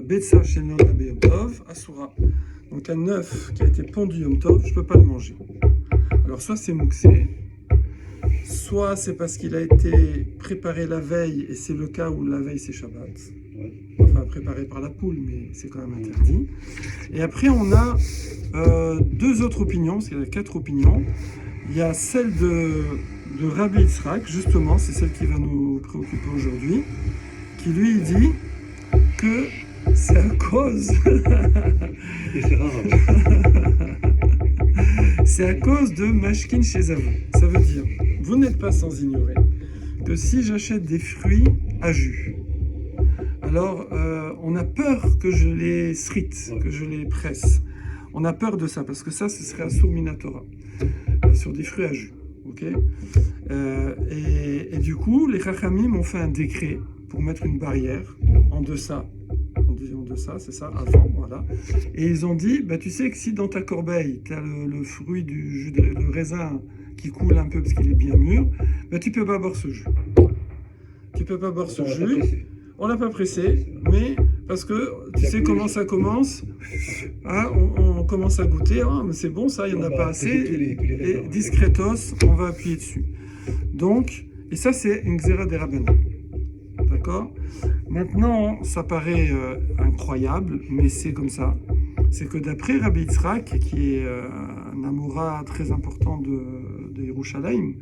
Betsa chez Nol Yom Tov, Asura. Donc un œuf qui a été pondu Yom Tov, je ne peux pas le manger. Alors soit c'est mouxé, soit c'est parce qu'il a été préparé la veille, et c'est le cas où la veille c'est Shabbat. Enfin préparé par la poule, mais c'est quand même interdit. Et après on a deux autres opinions, parce qu'il y a 4 opinions. Il y a celle de Rabbi Yitzhak, justement, c'est celle qui va nous préoccuper aujourd'hui, qui lui dit que c'est à cause... Et c'est rare. C'est à cause de Mashkin chez Zavou. Ça veut dire, vous n'êtes pas sans ignorer que si j'achète des fruits à jus, alors on a peur que je les srite, que je les presse. On a peur de ça, parce que ça, ce serait Asur Minatora, sur des fruits à jus. Okay, et du coup, les Chachamim ont fait un décret pour mettre une barrière en deçà. En deçà, c'est ça, avant, voilà. Et ils ont dit, bah, tu sais que si dans ta corbeille, tu as le fruit du jus, le raisin qui coule un peu parce qu'il est bien mûr, bah, tu peux pas boire ce jus. Tu peux pas boire ce jus. On l'a pas pressé, mais parce que tu sais comment ça commence, hein, on commence à goûter, ah, mais c'est bon ça, il n'y en a pas assez, et discretos, on va appuyer dessus. Donc, et ça c'est une xéra des rabbins. D'accord ? Maintenant, ça paraît incroyable, mais c'est comme ça. C'est que d'après Rabbi Yitzhak, qui est un amoura très important de Yerushalayim,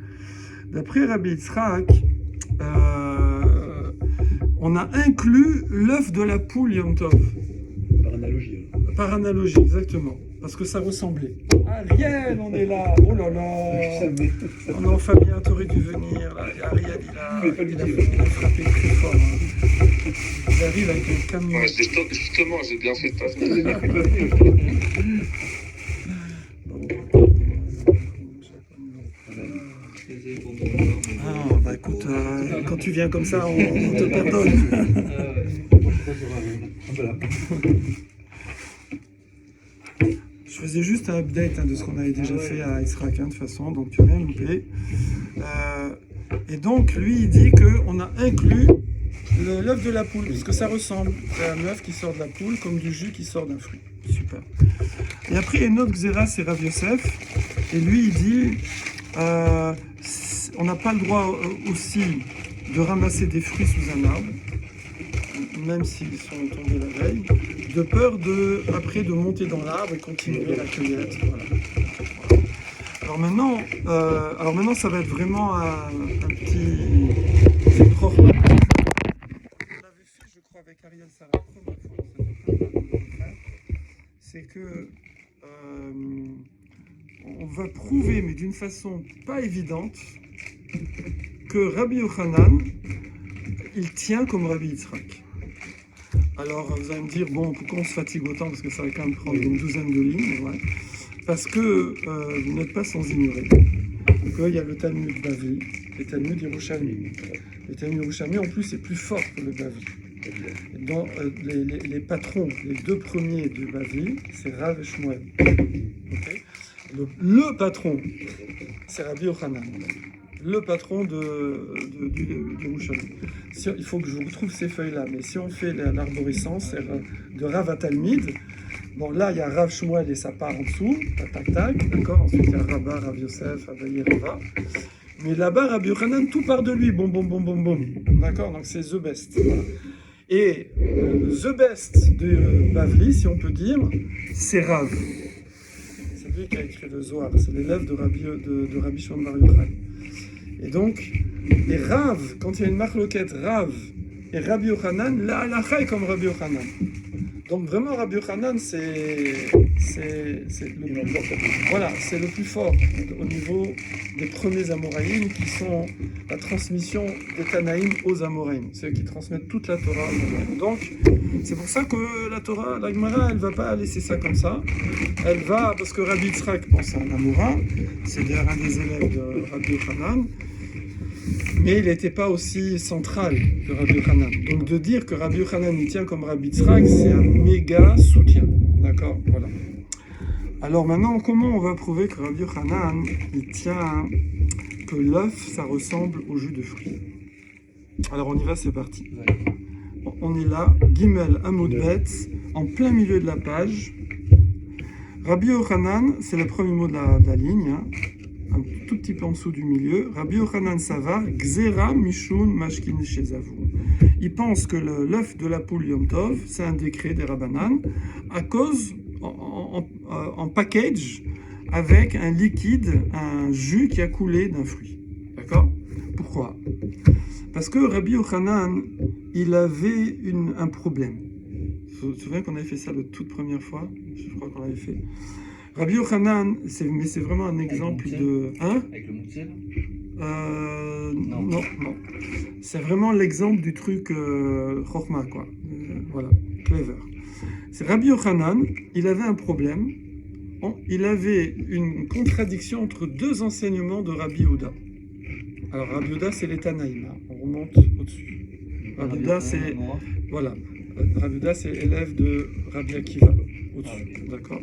d'après Rabbi Yitzhak, on a inclus l'œuf de la poule Yom Tov. Par analogie. Par analogie, exactement. Parce que ça ressemblait. Ariel, on est là. Oh là là. Oh non, Fabien, t'aurais dû venir. Là. Ariel, il a frappé très fort. Hein. Il arrive avec un camion. Ouais, justement, j'ai bien fait de passer. Ah, bah écoute, quand tu viens comme ça, on te pardonne. Je faisais juste un update de ce qu'on avait déjà fait à Yitzhak, de toute façon, donc tu as bien loupé. Et donc, lui, il dit qu'on a inclus l'œuf de la poule, parce que ça ressemble à un œuf qui sort de la poule, comme du jus qui sort d'un fruit. Super. Et après, il y a une autre xéra, c'est Rav Yosef, et lui, il dit... on n'a pas le droit aussi de ramasser des fruits sous un arbre, même s'ils sont tombés la veille, de peur après de monter dans l'arbre et continuer la cueillette. Voilà. Alors maintenant, ça va être vraiment un petit... On l'avait fait, je crois, avec Ariel Sarah, c'est que... on va prouver, mais d'une façon pas évidente, que Rabbi Yochanan, il tient comme Rabbi Yitzhak. Alors vous allez me dire, bon, pourquoi on se fatigue autant, parce que ça va quand même prendre une douzaine de lignes, ouais. Parce que vous n'êtes pas sans ignorer qu'il y a le Talmud Bavli, le Talmud Yerushalmi. Le Talmud Yerushalmi, en plus, est plus fort que le Bavli. Dans les patrons, les deux premiers du Bavli, c'est Rav et Shmuel. Okay, le patron, c'est Rabbi Yochanan, le patron du Yerushalmi. Il faut que je retrouve ces feuilles-là, mais si on fait l'arborescence de Rav à Talmid, bon là il y a Rav Shmuel et sa part en dessous, tac tac, d'accord, ensuite il y a Rabba, Rav Yosef, Abaye, Rava, mais là-bas Rabbi Yochanan, tout part de lui, boum boum boum boum boum, d'accord, donc c'est the best. Voilà. Et the best de Bavli, si on peut dire, c'est Rav. C'est lui qui a écrit le Zohar, c'est l'élève de Rabbi Shimon Bar Yochai. Et donc, les Rav, quand il y a une marloquette Rav et Rabbi Yochanan, la halacha est comme Rabbi Yochanan. Donc vraiment, Rabbi Yochanan, c'est le plus fort au niveau des premiers Amoraïm qui sont la transmission des Tanaïm aux Amoraïm, ceux qui transmettent toute la Torah. Donc, c'est pour ça que la Torah, la Gemara, elle ne va pas laisser ça comme ça. Elle va, parce que Rabbi Yitzhak pense à un Amora, c'est d'ailleurs un des élèves de Rabbi Yochanan, mais il n'était pas aussi central que Rabbi Yochanan. Donc de dire que Rabbi Yochanan il tient comme Rabbi Yitzhak, c'est un méga soutien. D'accord ? Voilà. Alors maintenant, comment on va prouver que Rabbi Yochanan il tient que l'œuf, ça ressemble au jus de fruits ? Alors on y va, c'est parti. Bon, on est là, Gimel Hamoud Bet, en plein milieu de la page. Rabbi Yochanan, c'est le premier mot de la ligne, hein, un tout petit peu en dessous du milieu. Rabbi Yochanan Savar, Gzera Mishun Mashkin Shezavu. Il pense que l'œuf de la poule Yom Tov, c'est un décret des Rabbanan, à cause, en package, avec un liquide, un jus qui a coulé d'un fruit. D'accord? Pourquoi? Parce que Rabbi Yochanan, il avait un problème. Vous vous souvenez qu'on avait fait ça la toute première fois? Je crois qu'on l'avait fait. Rabbi Yochanan, mais c'est vraiment un exemple de... Hein? Avec le moutzel? Non. C'est vraiment l'exemple du truc Chokhmah, quoi. Voilà, clever. C'est Rabbi Yochanan, il avait un problème. Il avait une contradiction entre deux enseignements de Rabbi Yehuda. Alors, Rabbi Yehuda, c'est les Tanaïm. Hein. On remonte au-dessus. Rabbi Yehuda, c'est... Voilà. Rabbi Yehuda, c'est élève de Rabbi Akiva. Au-dessus. D'accord.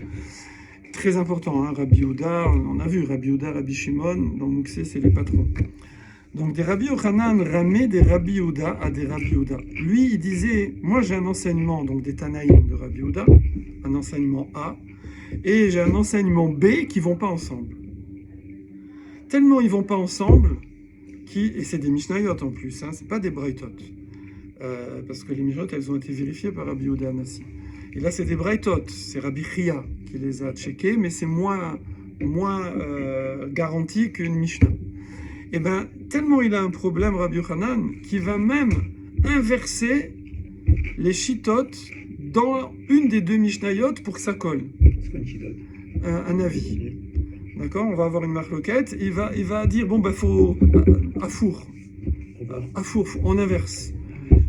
Très important, hein, Rabbi Yehuda, on a vu Rabbi Yehuda, Rabbi Shimon, dans Mouxé, c'est les patrons. Donc des Rabbi Yochanan ramaient des Rabbi Yehuda à des Rabbi Yehuda. Lui, il disait, moi j'ai un enseignement, donc des Tanaïm de Rabbi Yehuda, un enseignement A, et j'ai un enseignement B qui ne vont pas ensemble. Tellement ils ne vont pas ensemble, et c'est des Mishnayot en plus, hein, c'est pas des Braitot. Parce que les Mishnayot, elles ont été vérifiées par Rabbi Yehuda Anassi. Et là, c'est des Braitot, c'est Rabbi Chia qui les a checkés, mais c'est moins garanti qu'une Mishnah. Et bien, tellement il a un problème, Rabbi Yochanan, qu'il va même inverser les Shitot dans une des deux Mishnayot pour que ça colle. C'est pas une chidote. Un avis. D'accord? On va avoir une marloquette. Il va dire, bon, ben, faut... à four, on inverse.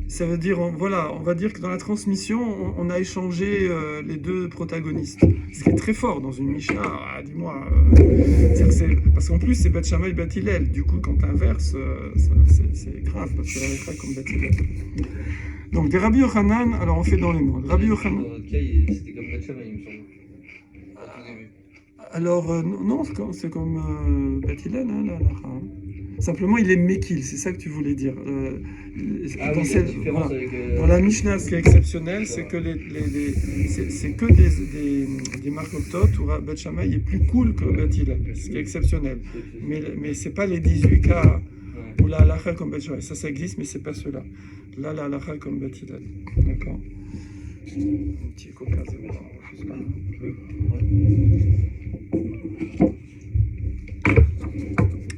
Ça veut dire, on va dire que dans la transmission, on a échangé les deux protagonistes. Ce qui est très fort dans une Mishnah, dis-moi. Parce qu'en plus, c'est Bet Shammai, Bet Hillel. Du coup, quand tu inverses, c'est grave, parce que là, c'est comme Bet Hillel. Donc, des Rabbi Yochanan, alors on fait dans les mots. Rabbi Yochanan. Dans votre cas, c'était comme Bet Shammai, il me semble. Au tout début. Alors, non, c'est comme Bet Hillel, hein, là. Simplement, il est Mekil, c'est ça que tu voulais dire. Dans la Mishnah, ce qui est exceptionnel, c'est que c'est que des marcotot où Bet Shammai est plus cool que Bet Hillel, ce qui est exceptionnel. Mais c'est pas les 18 cas où la halakha comme Bet Shammai. Ça existe, mais c'est pas ceux-là. Là, la halakha comme Bet Hillel. D'accord. Un petit coca, c'est bon.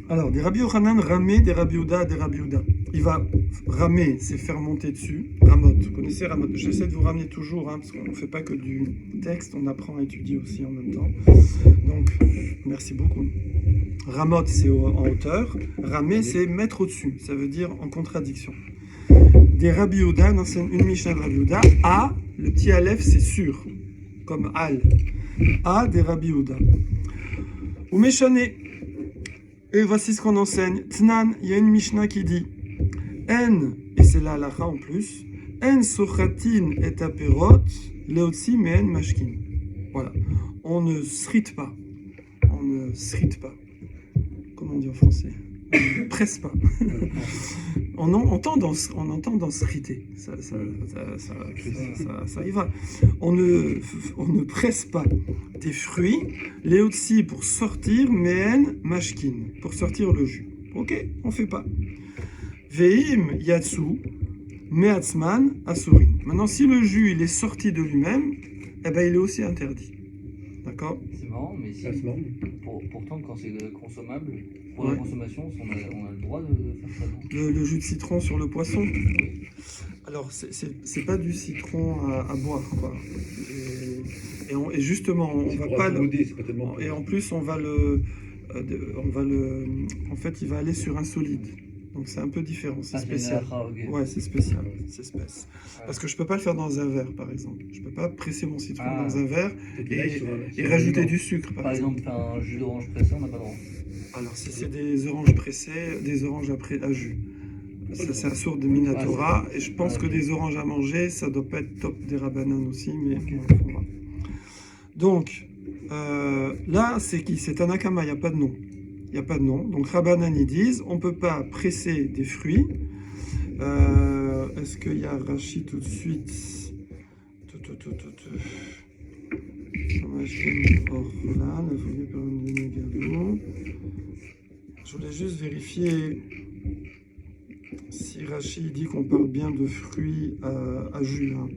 Alors, des Rabbi Yochanan ramaient des Rabbi Yehuda à des Rabbi Yehuda. Il va ramer, c'est faire monter dessus. Ramot, vous connaissez Ramot? J'essaie de vous ramener toujours, hein, parce qu'on ne fait pas que du texte, on apprend à étudier aussi en même temps. Donc, merci beaucoup. Ramot, c'est en hauteur. Ramer, c'est mettre au-dessus. Ça veut dire en contradiction. Des Rabbi Yehuda, une Mishnah de Rabbi Yehuda. A, le petit Aleph, c'est sûr, comme Al. A, des Rabbi Yehuda. Ou Méchané. Et voici ce qu'on enseigne. Tnan, il y a une Mishnah qui dit En, et c'est la halakha en plus, En sochatin et aperot, leotsi me en mashkin. Voilà. On ne srite pas. On ne srite pas. Comment on dit en français? On ne presse pas. On entend dans sriter. Ça y va. On ne presse pas des fruits, leotsi pour sortir, mehen mashkin, pour sortir le jus. Ok, on fait pas. Veim yatsu meatzman asurin. Maintenant, si le jus il est sorti de lui-même, eh ben il est aussi interdit. D'accord? C'est marrant, mais si, pourtant quand c'est consommable, pour la consommation, on a le droit de faire ça. Le jus de citron sur le poisson. Alors, c'est pas du citron à boire, quoi. Et justement, on va pas le... Et en plus, on va le... En fait, il va aller sur un solide. Donc c'est un peu différent, c'est spécial. Ouais, c'est spécial, c'est spécial. Parce que je peux pas le faire dans un verre, par exemple. Je peux pas presser mon citron dans un verre et rajouter du sucre, par exemple. Un jus d'orange pressé, on n'a pas le droit. Alors si c'est des oranges pressées, des oranges à jus. Ça, c'est un sort de Minatora, et je pense que des oranges à manger, ça doit pas être top des Rabbanan aussi, mais on va. Donc, là, c'est qui? C'est un akama, il n'y a pas de nom. Il n'y a pas de nom. Donc, Rabbanan, ils disent, on ne peut pas presser des fruits Est-ce qu'il y a Rashi tout de suite? Je voulais juste vérifier si Rashi dit qu'on parle bien de fruits à jus. Hein.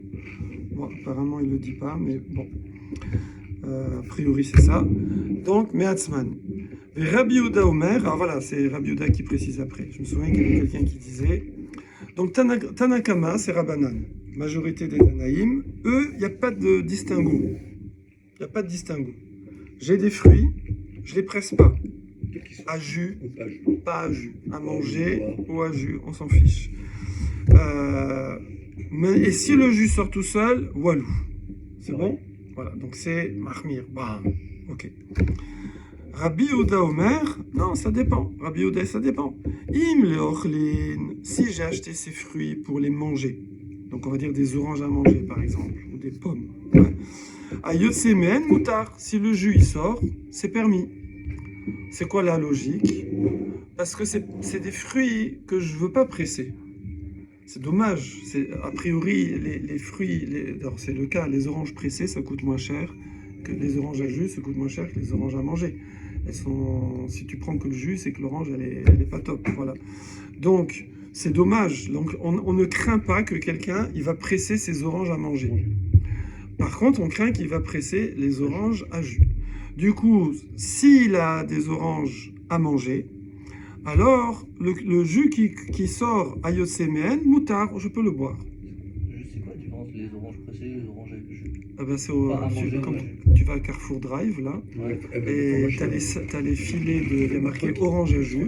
Bon, apparemment il ne le dit pas, mais bon. A priori c'est ça. Donc, Mehatzman. Et Rabbi Yehuda Omer, alors voilà, c'est Rabbi Yehuda qui précise après. Je me souviens qu'il y avait quelqu'un qui disait. Donc Tanakama, c'est Rabbanan. Majorité des Tanaïm, eux, il n'y a pas de distinguo. Il n'y a pas de distinguo. J'ai des fruits, je ne les presse pas. À jus, pas à jus. À manger ou à jus, on s'en fiche. Et si le jus sort tout seul, walou. C'est bon? Voilà, donc c'est Mahmir. Bah, ok. Rabbi Yehuda Omer, non, ça dépend. Rabbi Yehuda, ça dépend. Im leochlin, si j'ai acheté ces fruits pour les manger, donc on va dire des oranges à manger par exemple, ou des pommes. À Yotsemen, moutar, si le jus il sort, c'est permis. C'est quoi la logique? Parce que c'est des fruits que je ne veux pas presser. C'est dommage. A priori, les fruits, alors c'est le cas, les oranges pressées, ça coûte moins cher que les oranges à jus, ça coûte moins cher que les oranges à manger. Si tu prends que le jus, c'est que l'orange, elle est pas top. Voilà. Donc, c'est dommage. Donc, on ne craint pas que quelqu'un, il va presser ses oranges à manger. Par contre, on craint qu'il va presser les oranges à jus. Du coup, s'il a des oranges à manger, alors le jus qui sort à Yotsemen, moutar, je peux le boire. Je sais pas, tu penses les oranges pressées, les oranges avec le jus. Ah ben c'est tu vas à Carrefour Drive là, et tu as les filets il y a marqué orange à jus.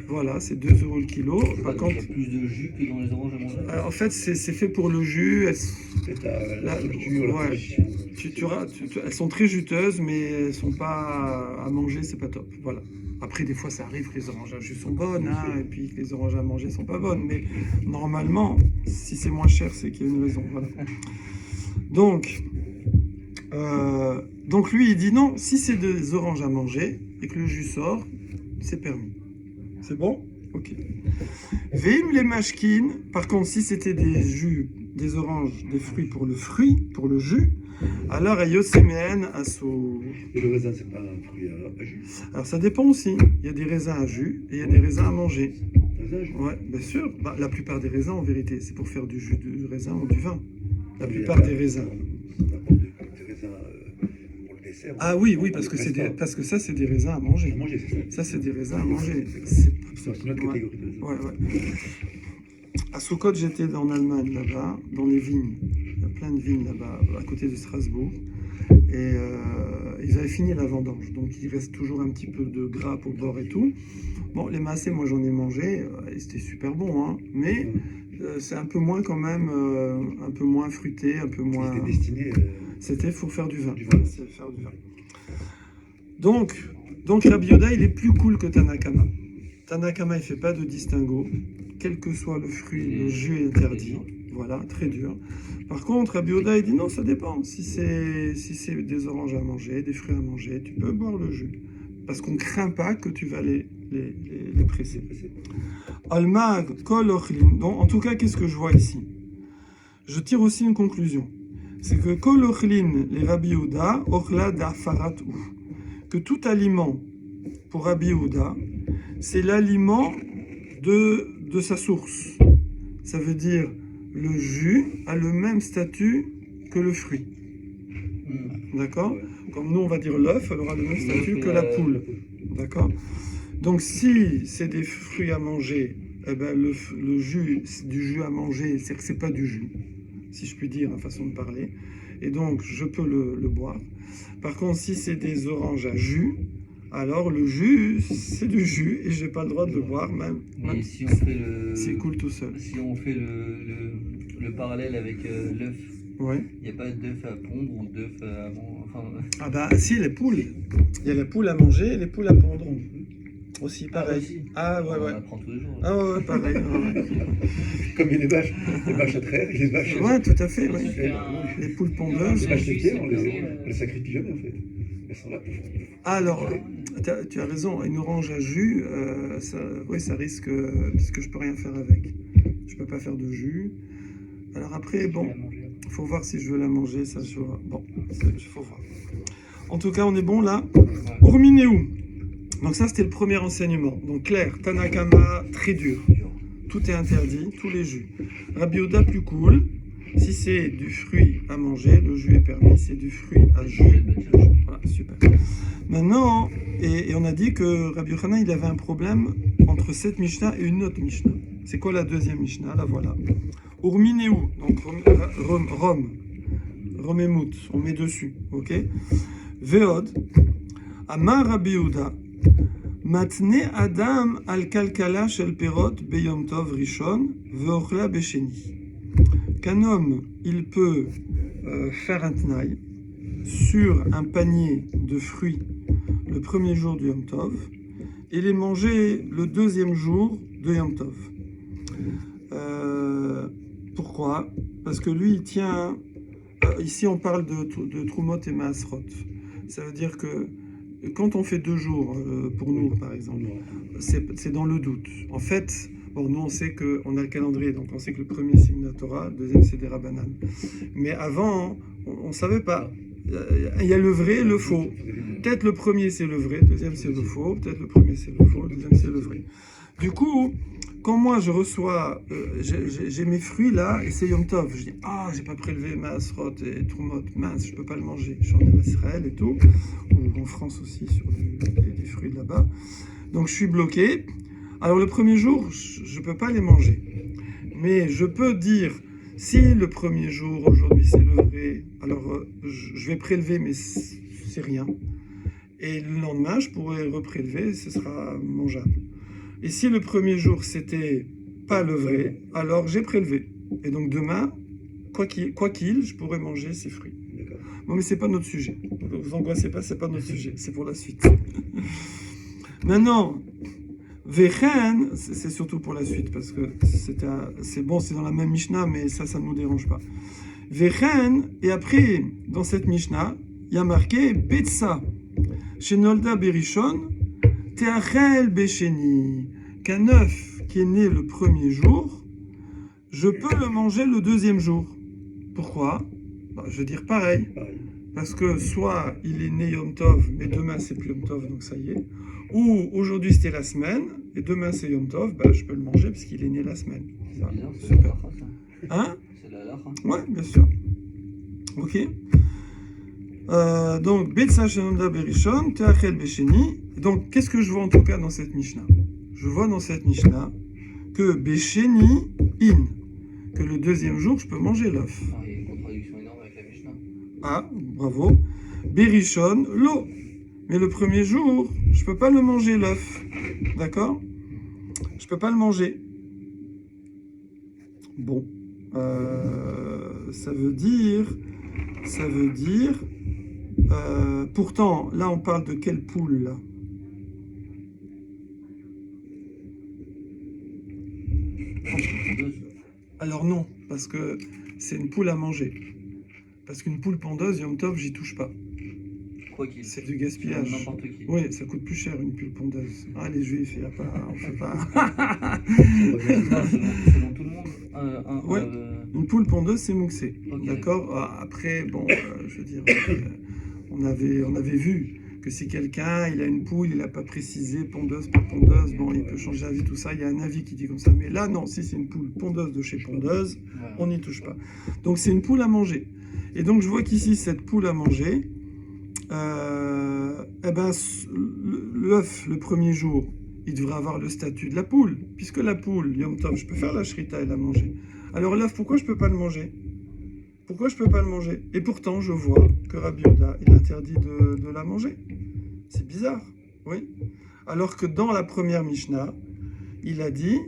Voilà, c'est 2 € le kilo. Par contre, il y a plus de jus que dans les oranges à manger. En fait, c'est fait pour le jus. Elles sont très juteuses, mais elles sont pas à manger, c'est pas top. Voilà. Après, des fois, ça arrive que les oranges à jus sont bonnes, hein, et puis que les oranges à manger sont pas bonnes. Mais normalement, si c'est moins cher, c'est qu'il y a une raison. Voilà. Donc lui, il dit non, si c'est des oranges à manger et que le jus sort, c'est permis. C'est bon? Ok. Veim les mashkin, par contre, si c'était des jus, des oranges, des fruits, pour le jus, alors à Yosemeen, à so... Et le raisin, c'est pas un fruit à jus? Alors ça dépend aussi. Il y a des raisins à jus et il y a des raisins à manger. Ouais, bien sûr. La plupart des raisins, en vérité, c'est pour faire du jus de raisin ou du vin. La plupart des raisins. Des raisins pour le dessert. Ah oui, parce que ça, c'est des raisins à manger. À manger, c'est ça. Ça, c'est des raisins à manger. C'est une autre catégorie de raisins. Ouais. À Soukot, j'étais en Allemagne, là-bas, dans les vignes. Il y a plein de vignes là-bas, à côté de Strasbourg. Et ils avaient fini la vendange. Donc, il reste toujours un petit peu de gras pour le bord et tout. Bon, les massés, moi, j'en ai mangé. Et c'était super bon, hein. Mais c'est un peu moins quand même, un peu moins fruité, un peu moins... C'était destiné... C'était pour faire du vin. C'est faire du vin. Donc Rabbi Yehuda, il est plus cool que Tanakama. Tanakama, il fait pas de distinguo. Quel que soit le fruit, le jus est interdit. Voilà, très dur. Par contre, Rabbi Yehuda, il dit non, ça dépend. Si c'est des oranges à manger, des fruits à manger, tu peux boire le jus. Parce qu'on ne craint pas que tu vas les presser. Almag, kol ochlin. Donc, en tout cas, qu'est-ce que je vois ici? Je tire aussi une conclusion. C'est que kol ochlin, les Rabbi Yehuda, ochla d'afarat ou. Que tout aliment, pour Rabbi Yehuda, c'est l'aliment de sa source. Ça veut dire le jus a le même statut que le fruit. D'accord? Comme nous, on va dire l'œuf, elle aura le même statut que la poule. D'accord? Donc, si c'est des fruits à manger, eh ben, le jus, c'est du jus à manger, c'est que c'est pas du jus, si je puis dire, la façon de parler. Et donc, je peux le boire. Par contre, si c'est des oranges à jus, alors le jus, c'est du jus et j'ai pas le droit de le boire même. Mais si on fait c'est cool tout seul. Si on fait le parallèle avec l'œuf, ouais. Il n'y a pas d'œuf à pondre ou d'œuf à manger. Enfin... Ah bah si, les poules. Il y a les poules à manger et les poules à pondre. Aussi, pareil. Ah ouais. On apprend tous les jours. Ah ouais, pareil. Comme il y a les vaches à traire, les vaches... Ouais, tout à fait. Ouais. Les poules pondeuses. Les vaches de pierre, on les sacrifie jamais en fait. Elles sont là pour... Alors, tu as raison, une orange à jus, ça risque, parce que je peux rien faire avec. je peux pas faire de jus. Alors après, bon, il faut voir si je veux la manger, ça je vois. Bon, il faut voir. En tout cas, on est bon là. Urmineu. Donc ça, c'était le premier enseignement. Donc clair, Tanakama, très dur. Tout est interdit, tous les jus. Rabbi Yehuda, plus cool. Si c'est du fruit à manger, le jus est permis. C'est du fruit à jus. Voilà, super. Maintenant, et on a dit que Rabbi Yochanan, il avait un problème entre cette Mishnah et une autre Mishnah. C'est quoi la deuxième Mishnah? La voilà. Urmineu, donc Romemut, on met dessus, ok? Veod, Amar Rabbi Yehuda, Matne Adam al kalkala shel perot beyom tov rishon veochla besheni. Qu'un homme, il peut faire un tnaï sur un panier de fruits le premier jour du Yom Tov et les manger le deuxième jour de Yom Tov. Pourquoi? Parce que lui, il tient... ici, on parle de Trumot et Maasrot. Ça veut dire que quand on fait 2 jours, pour nous, par exemple, c'est dans le doute. En fait, bon, nous, on sait qu'on a le calendrier, donc on sait que le premier, c'est une Torah, le deuxième, c'est des Rabbanan. Mais avant, on ne savait pas. Il y a le vrai et le faux. Peut-être le premier, c'est le vrai, le deuxième, c'est le faux. Peut-être le premier, c'est le faux, le deuxième, c'est le vrai. Du coup... Quand moi je reçois, j'ai mes fruits là, et c'est Yom Tov, je dis ah, j'ai pas prélevé Maasrot et Trumot, mince, je peux pas le manger. Je suis en Israël et tout, ou en France aussi sur des fruits de là-bas. Donc je suis bloqué. Alors le premier jour, je peux pas les manger. Mais je peux dire, si le premier jour, aujourd'hui c'est le vrai, alors je vais prélever, mais c'est rien. Et le lendemain, je pourrais reprélever, ce sera mangeable. Et si le premier jour, c'était pas le vrai, alors j'ai prélevé. Et donc demain, quoi qu'il, je pourrais manger ces fruits. Bon, mais c'est pas notre sujet. Ne vous angoissez pas, c'est pas notre sujet. C'est pour la suite. Maintenant, Vechen, c'est surtout pour la suite, parce que c'est bon, c'est dans la même Mishnah, mais ça ne nous dérange pas. Vechen, et après, dans cette Mishnah, il y a marqué Betsa, Shenolda Berishon, Teachel Besheni, qu'un œuf qui est né le premier jour, je peux le manger le deuxième jour. Pourquoi? Je veux dire pareil. Parce que soit il est né Yom Tov, mais demain c'est plus Yom Tov, donc ça y est. Ou aujourd'hui c'était la semaine, et demain c'est Yom Tov, je peux le manger parce qu'il est né la semaine. Ça, super. Hein? C'est la halakha. Ouais, bien sûr. Ok. Donc, Betsa Shenolda Berishon, Teachel Besheni. Donc, qu'est-ce que je vois en tout cas dans cette Mishnah? Je vois dans cette Mishnah que Besheni in, que le deuxième jour, je peux manger l'œuf. Ah, il y a une contradiction énorme avec la Mishnah. Ah, bravo. Berishon, l'eau. Mais le premier jour, je peux pas le manger l'œuf. D'accord? Je peux pas le manger. Bon. Ça veut dire... pourtant, là, on parle de quelle poule, là? Alors non, parce que c'est une poule à manger. Parce qu'une poule pondeuse, Yom Tov, j'y touche pas. Quoi qu'il. C'est du gaspillage. N'importe qui. Oui, ça coûte plus cher une poule pondeuse. Ah, les juifs, il y a pas, on fait pas. Non, selon tout le monde. Ouais. Une poule pondeuse, c'est mouxé. Okay. D'accord? Après, bon, je veux dire, on avait vu que si quelqu'un, il a une poule, il n'a pas précisé pondeuse, pas pondeuse, bon, il peut changer d'avis, tout ça, il y a un avis qui dit comme ça. Mais là, non, si c'est une poule pondeuse de chez pondeuse, on n'y touche pas. Donc, c'est une poule à manger. Et donc, je vois qu'ici, cette poule à manger, l'œuf, le premier jour, il devrait avoir le statut de la poule. Puisque la poule, Yom Tov, je peux faire la shrita et la manger. Alors l'œuf, pourquoi je ne peux pas le manger? Pourquoi je ne peux pas le manger? Et pourtant, je vois que Rabbi Yehuda, il interdit de la manger. C'est bizarre, oui. Alors que dans la première Mishnah, il a dit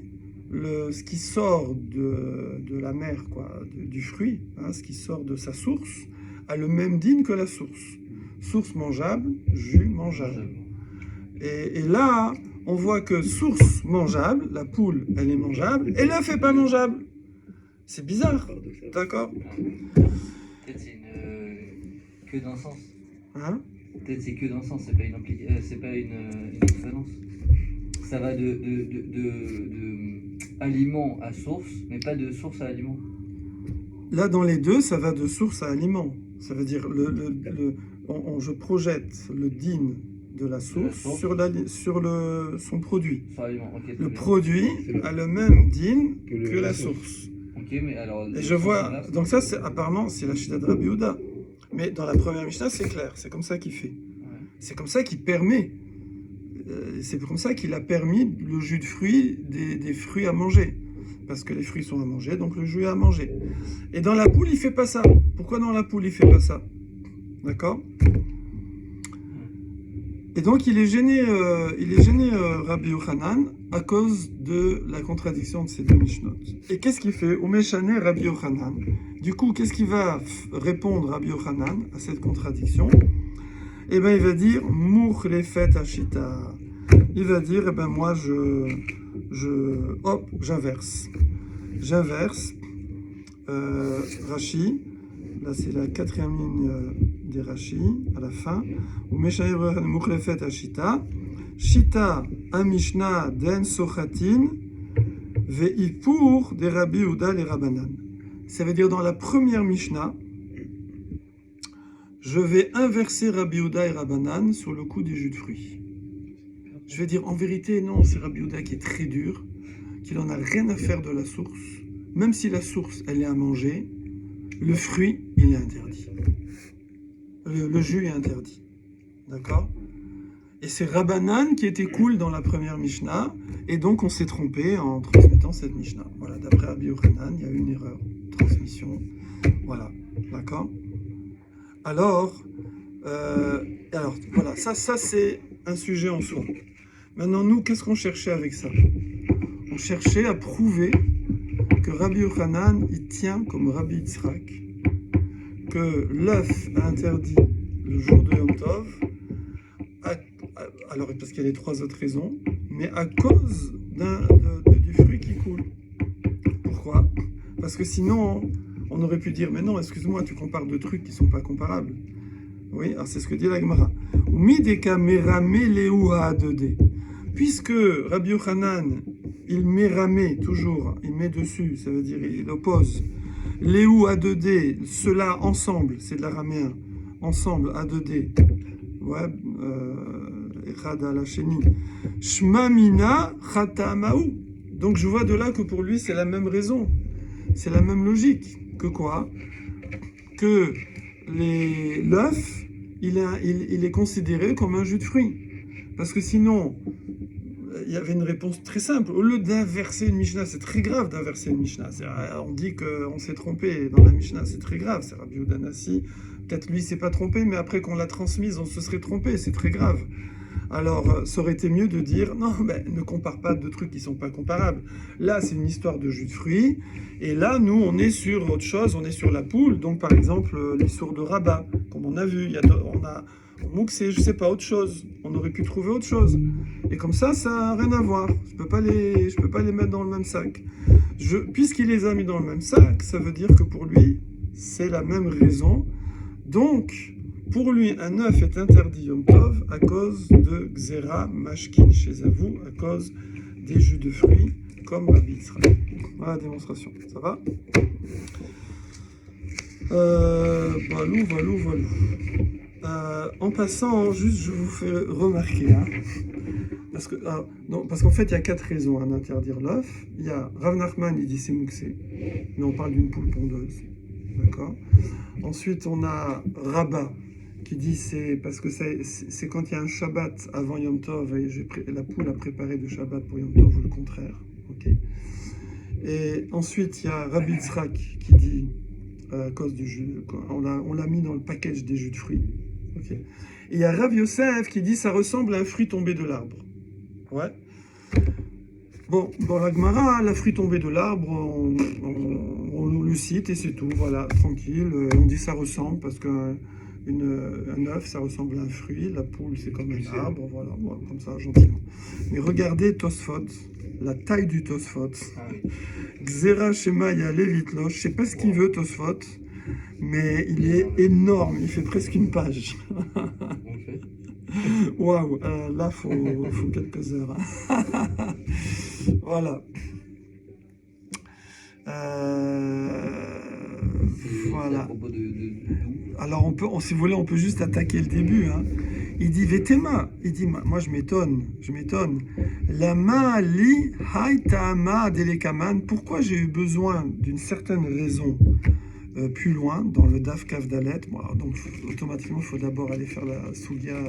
ce qui sort de la mer, quoi, du fruit, hein, ce qui sort de sa source, a le même dîne que la source. Source mangeable, jus mangeable. Et là, on voit que source mangeable, la poule, elle est mangeable, et l'œuf n'est pas mangeable. C'est bizarre, d'accord? Peut-être c'est que d'un sens. Hein? Peut-être c'est que d'un sens, c'est pas une équivalence. Ça va de aliment à source, mais pas de source à aliment. Là, dans les deux, ça va de source à aliment. Ça veut dire, je projette le din de la source sur son produit. Sur l'aliment, ok. très Le bien. produit C'est le- a le même din Que que la source. Ok, mais alors. Et je vois, donc ça, apparemment, c'est la Shita de Rabbi Yehuda. Mais dans la première Mishnah, c'est clair, c'est comme ça qu'il fait. Ouais. C'est comme ça qu'il permet. C'est comme ça qu'il a permis le jus de fruits, des fruits à manger. Parce que les fruits sont à manger, donc le jus est à manger. Et dans la poule, il fait pas ça. Pourquoi dans la poule, il fait pas ça? D'accord? Et donc, il est gêné, Rabbi Yochanan, à cause de la contradiction de ces deux Mishnot. Et qu'est-ce qu'il fait? Umeshane Rabbi Yochanan. Du coup, qu'est-ce qu'il va répondre Rabbi Yochanan à cette contradiction? Eh bien, il va dire Mouch lefet ashita. Il va dire, eh ben moi, j'inverse. J'inverse. Rashi, là c'est la quatrième ligne des Rashi, à la fin. Umeshane Mouch lefet ashita. Shita amishna den sochatin ve'ipur de Rabbi Yehuda le Rabbanan. Ça veut dire dans la première Mishnah, je vais inverser Rabbi Yehuda et Rabbanan sur le coup des jus de fruits. Je vais dire en vérité, non, c'est Rabbi Yehuda qui est très dur, qu'il en a rien à faire de la source. Même si la source, elle est à manger, le fruit, il est interdit. Le jus est interdit. D'accord? Et c'est Rabbanan qui était cool dans la première Mishnah, et donc on s'est trompé en transmettant cette Mishnah. Voilà, d'après Rabbi Yochanan, il y a eu une erreur de transmission. Voilà, d'accord? Alors, voilà, ça c'est un sujet en soi. Maintenant, nous, qu'est-ce qu'on cherchait avec ça? On cherchait à prouver que Rabbi Yochanan, il tient comme Rabbi Yitzhak, que l'œuf a interdit le jour de Yom Tov, alors parce qu'il y a les trois autres raisons, mais à cause du fruit qui coule. Pourquoi? Parce que sinon, on aurait pu dire, mais non, excuse-moi, tu compares deux trucs qui ne sont pas comparables. Oui, alors c'est ce que dit la Gemara. Puisque Rabbi Yochanan, il méramé toujours, il met dessus, ça veut dire il oppose. Léou à 2D, ceux-là ensemble, c'est de l'araméen, ensemble à 2D. Ouais, Echad ala sheni. Shma mina chata amaou. Donc je vois de là que pour lui c'est la même raison, c'est la même logique. Que quoi? Que l'œuf, il est considéré comme un jus de fruits. Parce que sinon, il y avait une réponse très simple. Au lieu d'inverser une Mishnah, c'est très grave d'inverser une Mishnah. On dit qu'on s'est trompé dans la Mishnah, c'est très grave. C'est Rabbi Yehuda Nassi. Peut-être lui, il s'est pas trompé, mais après qu'on l'a transmise, on se serait trompé. C'est très grave. Alors, ça aurait été mieux de dire, non, mais ne compare pas deux trucs qui ne sont pas comparables. Là, c'est une histoire de jus de fruits. Et là, nous, on est sur autre chose, on est sur la poule. Donc, par exemple, l'histoire de Rabat, comme on a vu, on a Mouxé, je sais pas, autre chose. On aurait pu trouver autre chose. Et comme ça n'a rien à voir. Je peux pas les mettre dans le même sac. Puisqu'il les a mis dans le même sac, ça veut dire que pour lui, c'est la même raison. Donc, pour lui, un œuf est interdit Yom Tov à cause de Xera Mashkin chez Avou, à cause des jus de fruits, comme Rabbi Yitzhak. Voilà la démonstration. Ça va? Voilà. En passant, juste, je vous fais remarquer, hein, parce qu'en fait, il y a 4 raisons à interdire l'œuf. Il y a Rav Nachman, il dit c'est mouxé, mais on parle d'une poule pondeuse. D'accord? Ensuite, on a Rabat, qui dit c'est parce que c'est quand il y a un Shabbat avant Yom Tov et la poule a préparé de Shabbat pour Yom Tov ou le contraire. Okay. Et ensuite il y a Rabbi Yitzhak qui dit à cause du jus, on l'a mis dans le package des jus de fruits. Okay. Et il y a Rav Yosef qui dit ça ressemble à un fruit tombé de l'arbre. Ouais. Bon, dans la Gemara, la fruit tombée de l'arbre, on le cite et c'est tout, voilà, tranquille. On dit ça ressemble parce qu'un œuf, ça ressemble à un fruit, la poule, c'est comme un arbre, voilà, comme ça, gentiment. Mais regardez Tosfot, la taille du Tosfot. Xera Shemaya Levitlosh, je sais pas ce qu'il veut Tosfot, mais il est énorme, il fait presque une page. Waouh, là, faut quelques heures. Voilà. C'est à Voilà. propos d'où? Alors, si vous voulez, on peut juste attaquer le début, hein. Il dit Vetema. Il dit, moi je m'étonne. Lama li haitama delekaman. Pourquoi j'ai eu besoin d'une certaine raison plus loin, dans le Daf Kaf Dalet. Bon, alors, donc, automatiquement, il faut d'abord aller faire la Sougia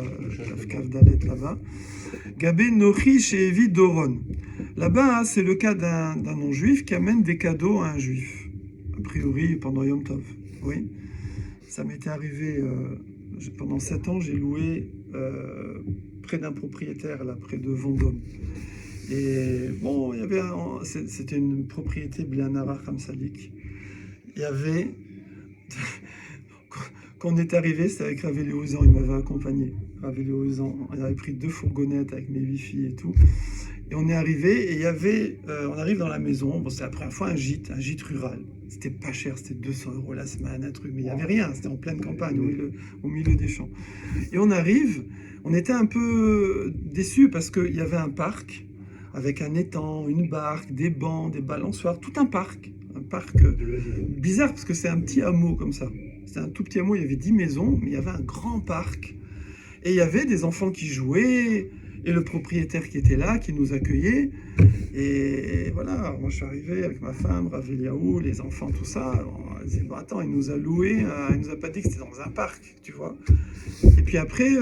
Daf Kaf Dalet là-bas. Gabé Nochi chez Evi Doron. Là-bas, hein, c'est le cas d'un non-juif qui amène des cadeaux à un juif. A priori, pendant Yom Tov. Oui. Ça m'était arrivé pendant 7 ans, j'ai loué près d'un propriétaire, là, près de Vendôme. Et bon, c'était une propriété Blianara Khamsalik. Il y avait, quand on est arrivé, c'était avec Ravelli Ouzan, il m'avait accompagné. Ravelli Ouzan, on avait pris 2 fourgonnettes avec mes wifi et tout. Et on est arrivé, et il y avait, on arrive dans la maison, bon, c'était la première fois un gîte rural. C'était pas cher, c'était 200 € la semaine, un truc, mais il n'y avait rien, c'était en pleine campagne, au milieu des champs. Et on arrive, on était un peu déçus parce qu'il y avait un parc, avec un étang, une barque, des bancs, des balançoires, tout un parc bizarre parce que c'est un petit hameau comme ça. C'était un tout petit hameau, il y avait 10 maisons, mais il y avait un grand parc. Et il y avait des enfants qui jouaient, et le propriétaire qui était là, qui nous accueillait. Et voilà, moi je suis arrivé avec ma femme, Rav Eliaou, les enfants, tout ça. On disait, bon, attends, il nous a loué, il nous a pas dit que c'était dans un parc, tu vois. Et puis après,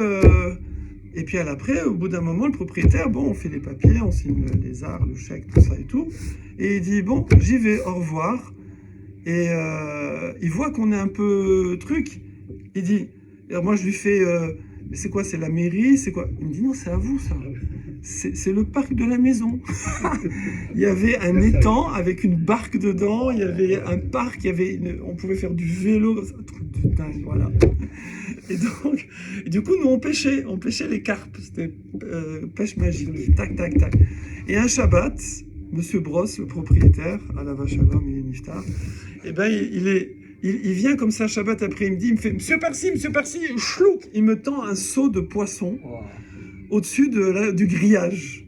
au bout d'un moment, le propriétaire, bon, on fait les papiers, on signe les arts, le chèque, tout ça et tout. Et il dit, bon, j'y vais, au revoir. Et il voit qu'on est un peu truc. Il dit, alors moi je lui fais, mais c'est quoi, c'est la mairie, c'est quoi? Il me dit, non, c'est à vous ça. C'est le parc de la maison. Il y avait un étang avec une barque dedans, il y avait un parc, on pouvait faire du vélo, un truc de dingue, voilà. Et du coup, nous on pêchait les carpes, c'était pêche magique, tac, tac, tac. Et un Shabbat, Monsieur Brosse, le propriétaire, à la vache à l'homme, il est niftar, et ben il vient comme ça Shabbat après-midi, il me fait Monsieur Parsi, chlouk, il me tend un seau de poisson au-dessus du grillage.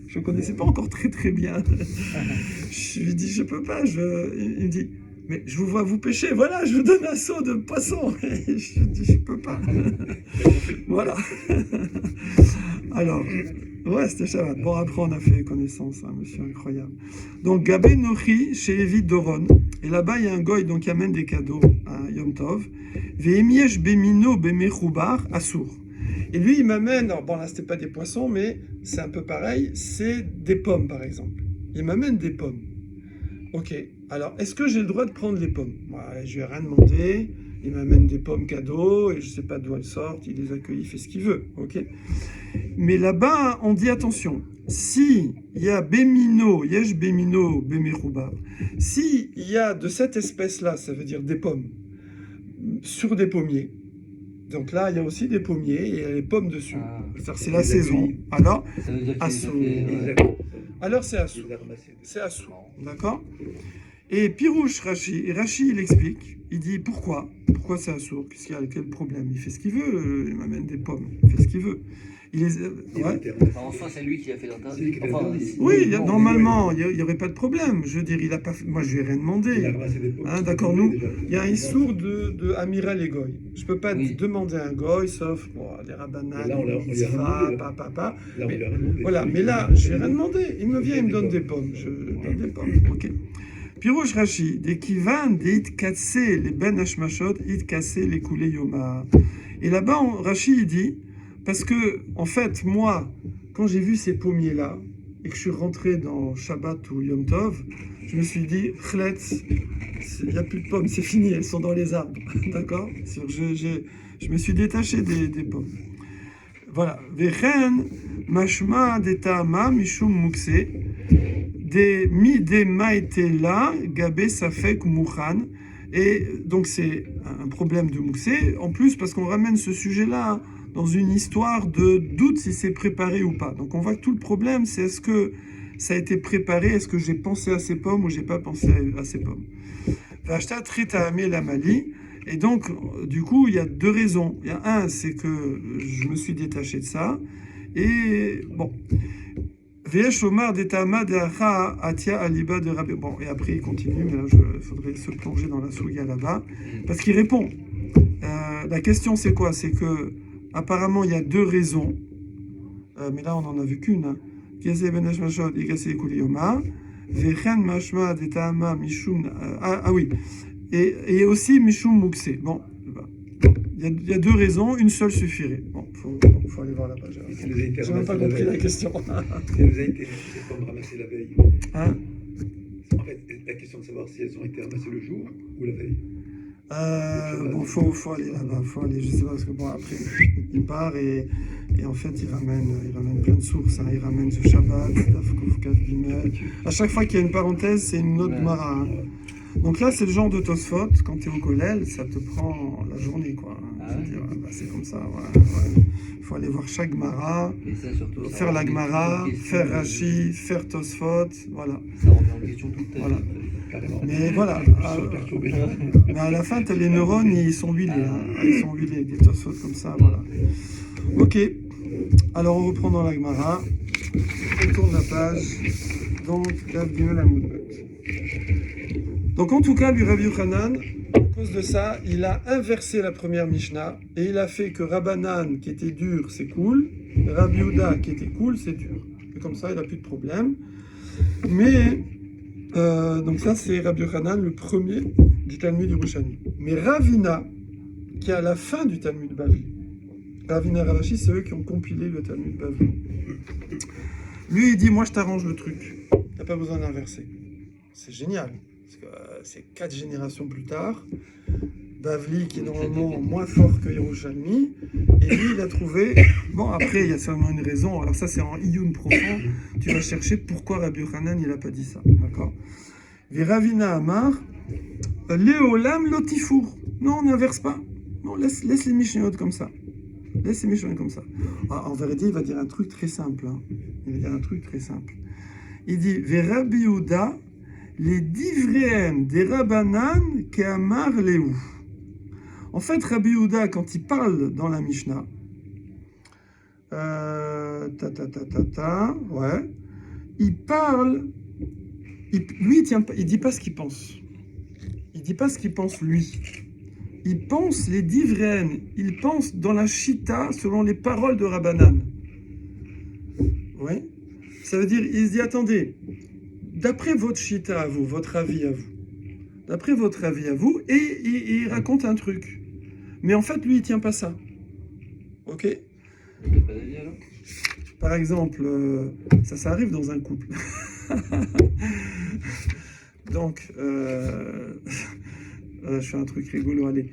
Je ne connaissais pas encore très très bien. Je lui dis je peux pas. Il me dit mais je vous vois vous pêcher. Voilà, je vous donne un seau de poisson. Je dis je peux pas. Voilà. Alors. Ouais, c'était Shabbat. Bon, après, on a fait connaissance, un monsieur incroyable. Donc, Gabé Nochi, chez Evi Doron. Et là-bas, il y a un goy donc, qui amène des cadeaux à Yom Tov. Ve'emiesh bemino bemechoubar assour. Et lui, il m'amène, alors bon, là, c'était pas des poissons, mais c'est un peu pareil, c'est des pommes, par exemple. Il m'amène des pommes. Ok, alors, est-ce que j'ai le droit de prendre les pommes? Ouais, je lui ai rien demandé. Il m'amène des pommes cadeaux et je ne sais pas d'où elles sortent, il les accueille, il fait ce qu'il veut, ok. Mais là-bas, on dit attention, si il y a bémino, yesh bémino, bémérouba, si il y a de cette espèce-là, ça veut dire des pommes, sur des pommiers, donc là, il y a aussi des pommiers et il y a les pommes dessus. C'est la saison. Alors, alors c'est assou. C'est assou, d'accord. Et Pirouche Rachi, il explique, il dit pourquoi c'est assourd, qu'est-ce qu'il y a, quel problème, il fait ce qu'il veut, il m'amène des pommes, il fait ce qu'il veut. En soi, c'est lui qui a fait l'interdiction. Oui, normalement, il n'y aurait pas de problème. Je veux dire, il a pas fait... Moi, je lui ai rien demandé. D'accord, nous, il y a un issour de Amiral et Goy. Je ne peux pas demander à un Goy, sauf les rabbanan, papa. Voilà, mais là, je lui ai rien demandé. Il me vient, il me donne des pommes. Je donne des pommes, ok. Pirouche Rachi, des kivan, des it kasse, les ben hashmashot, it kasse, les koulé yoma. Et là-bas, Rachi, il dit, parce que, en fait, moi, quand j'ai vu ces pommiers-là, et que je suis rentré dans Shabbat ou Yom Tov, je me suis dit, chletz, il n'y a plus de pommes, c'est fini, elles sont dans les arbres. D'accord? Je me suis détaché des pommes. Voilà. Vechen, mashma, detama, mishum mukse. Des maïtela, gabé safek mouchan. Et donc c'est un problème de mouxé, en plus parce qu'on ramène ce sujet-là dans une histoire de doute si c'est préparé ou pas. Donc on voit que tout le problème, c'est est-ce que ça a été préparé, est-ce que j'ai pensé à ces pommes ou j'ai pas pensé à ces pommes. Vachta trita amé la Mali. Et donc, du coup, il y a 2 raisons. Il y a un, c'est que je me suis détaché de ça. Et bon... Ve'esh omar detama de'acha atia aliba de Rabbi. Bon, et après il continue, mais là il faudrait se plonger dans la souga là-bas, parce qu'il répond. La question c'est quoi? C'est que apparemment il y a deux raisons, mais là on en a vu qu'une. Hein. Ah oui, et aussi Mishum Mukse. Bon, il y a deux raisons, une seule suffirait. Bon, faut aller voir la page. Et si vous avez été J'ai même pas ramassé compris la veille, question. si vous avez été comme ramassé la veille, Hein? en fait, la question de savoir si elles ont été ramassées le jour ou la veille. Bon, faut aller là-bas, je sais pas, parce que bon, après, il part et en fait, il ramène plein de sources, hein. Il ramène ce Shabbat, Tafkuf, Gimel. À chaque fois qu'il y a une parenthèse, c'est une autre Mara. Hein. Donc là, c'est le genre de Tosfot, quand tu es au collège, ça te prend la journée, quoi. C'est comme ça, ouais. Il faut aller voir chaque Mara, faire la Gemara, faire Rashi, faire Tosfot, voilà. Ça remet en question toute ta vie. Voilà. Carrément. Mais voilà. Sur perturbé. Mais à la fin, tu as les neurones, ils sont huilés. Hein. Ils sont huilés, des Tosfot comme ça, voilà. Ok. Alors, on reprend dans la Gemara. On tourne la page. Donc, Dav Gimel Amud Bet. Donc, en tout cas, lui, Rabbi Yochanan, à cause de ça, il a inversé la première Mishnah et il a fait que Rabbanan, qui était dur, c'est cool. Rabbi Yehuda, qui était cool, c'est dur. Et comme ça, il n'a plus de problème. Mais... donc ça c'est Rabbi Yochanan, le premier du Talmud Yerushalmi. Mais Ravina, qui est à la fin du Talmud Bavli, Ravina et Ravashi, c'est eux qui ont compilé le Talmud Bavli. Lui il dit, moi je t'arrange le truc, t'as pas besoin d'inverser. C'est génial, parce que c'est 4 générations plus tard, Bavli qui est normalement moins fort que Yerushalmi, et lui il a trouvé, bon après il y a certainement une raison, alors ça c'est en Iyun profond, tu vas chercher pourquoi Rabbi Yochanan il a pas dit ça, d'accord? Viravina Amar, Léolam Lotifour, non on n'inverse pas, non laisse les Mishnayot comme ça, laisse les Mishnayot comme ça. En vérité il va dire un truc très simple, hein. Il va dire un truc très simple, il dit Verabi Yehuda, les divréem des Rabbanan Keamar Léou. En fait, Rabbi Yehuda, quand il parle dans la Mishnah, ouais, il parle, lui, il dit pas ce qu'il pense. Il dit pas ce qu'il pense lui. Il pense les divréen. Il pense dans la Shita selon les paroles de Rabbanan. Ouais. Ça veut dire, il se dit, attendez, d'après votre Shita à vous, votre avis à vous, d'après votre avis à vous, et il raconte un truc. Mais en fait, lui, il tient pas ça. Ok? Par exemple, ça arrive dans un couple. Donc, je fais un truc rigolo, allez.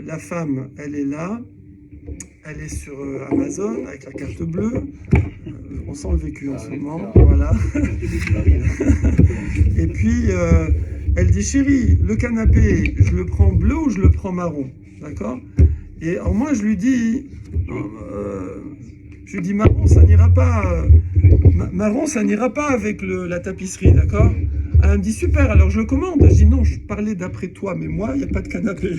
La femme, elle est là, elle est sur Amazon avec la carte bleue. On sent le vécu en ce moment, voilà. Et puis, elle dit, chérie, le canapé, je le prends bleu ou je le prends marron? D'accord? Et alors moi, je lui dis marron, ça n'ira pas. Marron, ça n'ira pas avec la tapisserie, d'accord? Elle me dit, super, alors je le commande. Je dis, non, je parlais d'après toi, mais moi, il n'y a pas de canapé.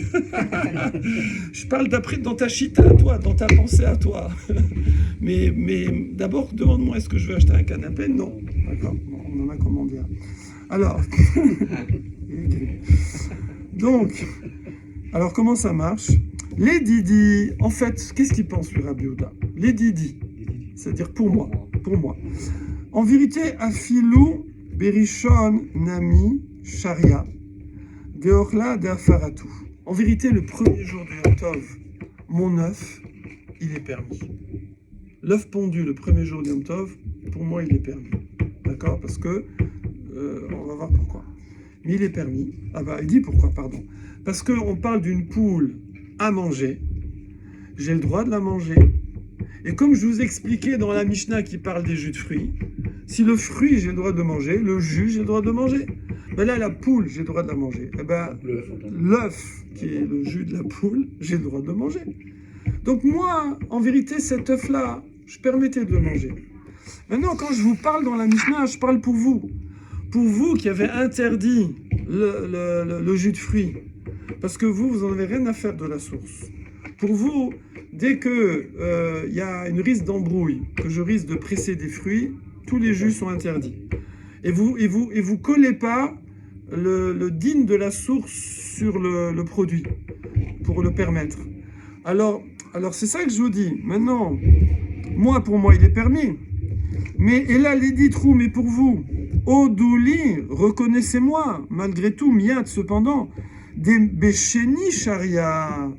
Je parle d'après dans ta chita à toi, dans ta pensée à toi. mais d'abord, demande-moi, est-ce que je veux acheter un canapé? Non. D'accord, bon, on en a commandé un. Alors, donc, alors comment ça marche? Les Didi, en fait, qu'est-ce qu'il pense, le Rabbi Yehuda? Les Didi, c'est-à-dire pour moi. En vérité, Afilou, Berishon, Nami, Sharia, Deorla, Deafaratu. En vérité, le premier jour du Yom Tov, mon œuf, il est permis. L'œuf pondu, le premier jour du Yom Tov, pour moi, il est permis. D'accord? Parce que, on va voir pourquoi. Mais il est permis. Ah bah, il dit pourquoi, pardon. Parce qu'on parle d'une poule à manger. J'ai le droit de la manger. Et comme je vous expliquais dans la Mishnah qui parle des jus de fruits, si le fruit, j'ai le droit de manger, le jus, j'ai le droit de manger. Ben là, la poule, j'ai le droit de la manger. Et ben, l'œuf, qui est le jus de la poule, j'ai le droit de le manger. Donc moi, en vérité, cet œuf-là, je permettais de le manger. Maintenant, quand je vous parle dans la Mishnah, je parle pour vous. Pour vous qui avez interdit le jus de fruits. Parce que vous n'en avez rien à faire de la source. Pour vous, dès que y a une risque d'embrouille, que je risque de presser des fruits, Tous les jus sont interdits. Et vous collez pas le digne de la source sur le produit pour le permettre. Alors c'est ça que je vous dis. Maintenant, pour moi, il est permis. Mais, et là, les dit trou, mais pour vous, Odouli, reconnaissez-moi, malgré tout, miat, cependant, des béchéni charia.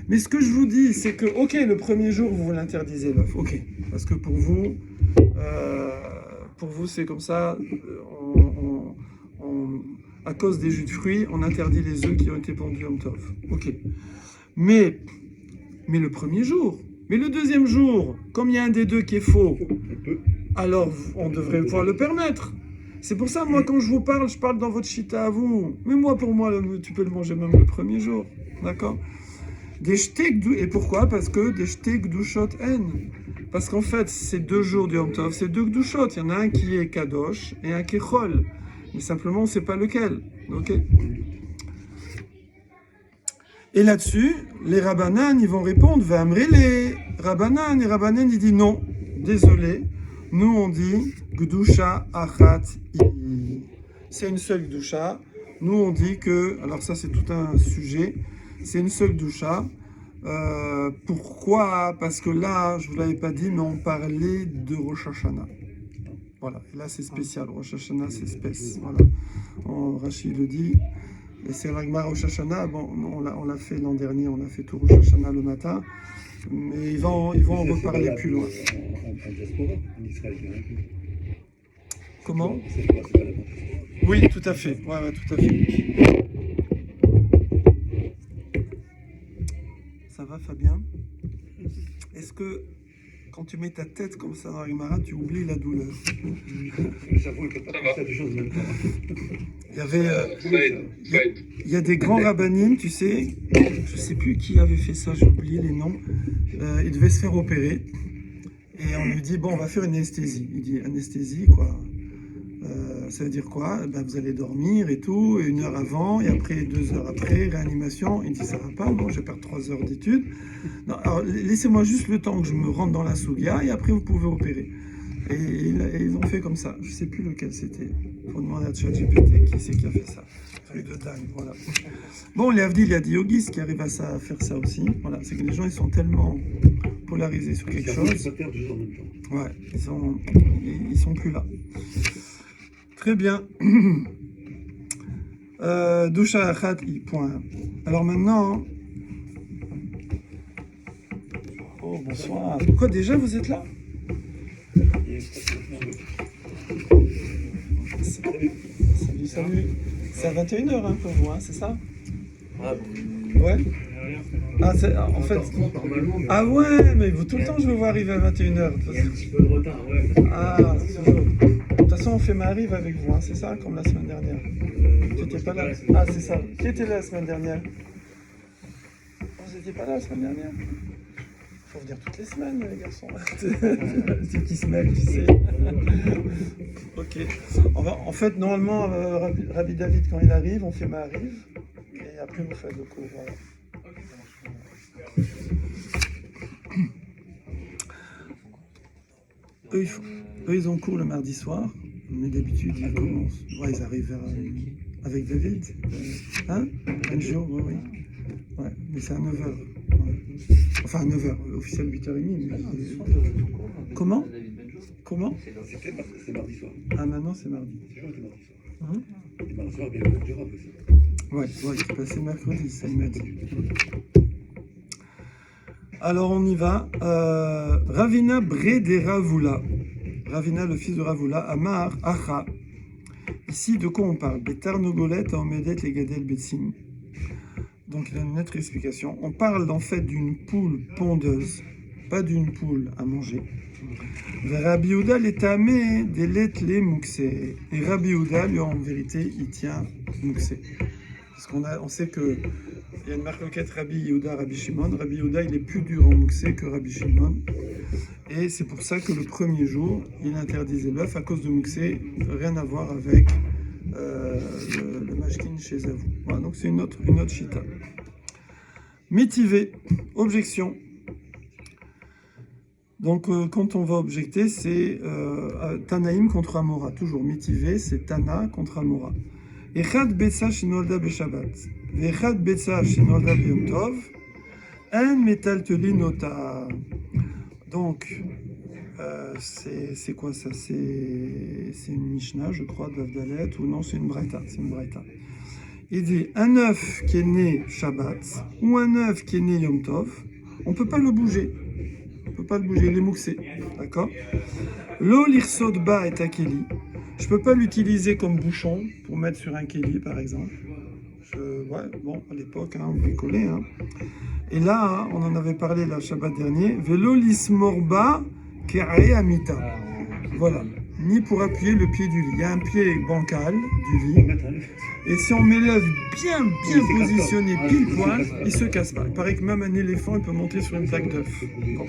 Mais ce que je vous dis, c'est que, ok, le premier jour, vous l'interdisez l'œuf, ok. Parce que pour vous, c'est comme ça, à cause des jus de fruits, on interdit les œufs qui ont été pondus en tov. Ok. Mais le premier jour, mais le deuxième jour, comme il y a un des deux qui est faux, alors on devrait pouvoir le permettre. C'est pour ça, moi, quand je vous parle, je parle dans votre chita à vous. Mais pour moi, tu peux le manger même le premier jour. D'accord? Et pourquoi? Parce que des shtek gdushot en. Parce qu'en fait, c'est 2 jours du Yom Tov, c'est 2 gdushot. Il y en a un qui est kadosh et un qui est chol. Mais simplement, on ne sait pas lequel. Ok? Et là-dessus, les Rabbanan, ils vont répondre, les Rabbanan, et Rabbanan, il dit non, désolé, nous on dit Gdusha Achat I. C'est une seule Gdusha. Nous on dit que, alors ça c'est tout un sujet, c'est une seule Gdusha. Pourquoi? Parce que là, je ne vous l'avais pas dit, mais on parlait de Rosh Hashanah. Voilà, et là c'est spécial, Rosh Hashanah c'est spécial. Voilà. Rachid le dit. Et c'est l'Agmar Rosh Hashanah, bon, on l'a fait l'an dernier, on a fait tout Rosh Hashanah le matin, mais ils vont en reparler plus loin. En diaspora, en Israël, il y en a plus. Comment? C'est pas la bonne diaspora. Oui, tout à fait. Ouais, tout à fait. Ça va, Fabien? Est-ce que quand tu mets ta tête comme ça dans la Gemara, tu oublies la douleur? Le cerveau ne peut pas penser à deux choses en même temps. Il y avait, Ça aide. il y a des grands rabbinim, tu sais, je sais plus qui avait fait ça, j'ai oublié les noms. Il devait se faire opérer et on lui dit bon, on va faire une anesthésie. Il dit anesthésie quoi? Ça veut dire quoi? Ben, vous allez dormir et tout, 1 heure avant, et après 2 heures après, réanimation. Il dit ça va pas, bon, je vais perdre 3 heures d'études. Non, alors laissez-moi juste le temps que je me rentre dans la souga, et après vous pouvez opérer. Et ils ont fait comme ça. Je sais plus lequel c'était. Il faut demander à ChatGPT qui c'est qui a fait ça. Truc de dingue, voilà. Bon, les Avdil, il y a des yogis qui arrivent à faire ça aussi. Voilà, c'est que les gens, ils sont tellement polarisés sur quelque chose. Ça perd 2 heures en même temps. Ouais, ils sont plus là. Très bien. Dusha achat i point. Alors maintenant. Oh bonsoir. Quoi déjà vous êtes là? Salut. C'est à 21h hein, pour vous, hein, c'est ça? Ouais. Ah, en fait. Ah ouais, mais vous tout le temps je veux vous arriver à 21h. Il y a un petit peu de retard, ouais. Ah, toujours. De toute façon, on fait Maariv avec vous, hein, c'est ça, comme la semaine dernière. Tu n'étais pas là? Ah, c'est ça. Qui était là la semaine dernière? Vous n'étiez pas là la semaine dernière? Il faut venir toutes les semaines, les garçons. C'est qui se mêle, tu sais. Ok. En fait, normalement, Rabbi David, quand il arrive, on fait Maariv. Et après, vous faites le cours. Voilà. Eux, ils ont cours le mardi soir, mais d'habitude, ils commencent. Ouais, ils arrivent avec David. Hein? Un jour, oui. Ouais, mais c'est à 9h. Ouais. Enfin, à 9h, officiel 8h30. Mais... Comment? Comment? C'est mardi soir. Ah, maintenant, c'est mardi. C'est toujours été mardi soir. Hein? Et mardi soir, bien le Jura aussi. Ouais, c'est passé mercredi, ça il m'a dit. Alors on y va. Ravina Bre de Ravula. Ravina, le fils de Ravula, Amar, Acha. Ici, de quoi on parle? Betarnogolet, Aomedet, les Gadel, Betsim. Donc il y a une autre explication. On parle en fait d'une poule pondeuse, pas d'une poule à manger. Rabbi Yehuda l'étamé des lettres les mouxé. Et Rabbi Yehuda, lui, en vérité, il tient mouxé. Parce on sait que il y a une marloquette Rabbi Yehuda, Rabbi Shimon. Rabbi Yehuda, il est plus dur en mouxé que Rabbi Shimon. Et c'est pour ça que le premier jour, il interdisait l'œuf à cause de mouxé. Rien à voir avec le mashkin chez Zavou. Voilà, donc c'est une autre chita. Métivé, objection. Donc, quand on va objecter, c'est Tanaïm contre Amora. Toujours mitivé, c'est Tana contre Amora. Echad Betsa Shenolda Beshabbat. Echad Betsa Shenolda Beyom Tov. En Metalteli Nota. Donc, c'est quoi ça? C'est une Mishnah, je crois, d'Avdalet, ou non, c'est une Braïta. C'est une Braïta. Il dit un œuf qui est né Shabbat ou un œuf qui est né Yom Tov, on ne peut pas le bouger. On ne peut pas le bouger, il est mouxé. D'accord? Lo l'irsod ba et akeli. Je ne peux pas l'utiliser comme bouchon pour mettre sur un keli, par exemple. Ouais, bon, à l'époque, on bricolait. Et là, on en avait parlé le Shabbat dernier. Velo lismorba ke'ae amita. Voilà. Ni pour appuyer le pied du lit. Il y a un pied bancal du lit. Et si on met l'œuf bien positionné pile poil, il ne se casse pas. Il paraît que même un éléphant, il peut monter sur une plaque d'œuf. Bon.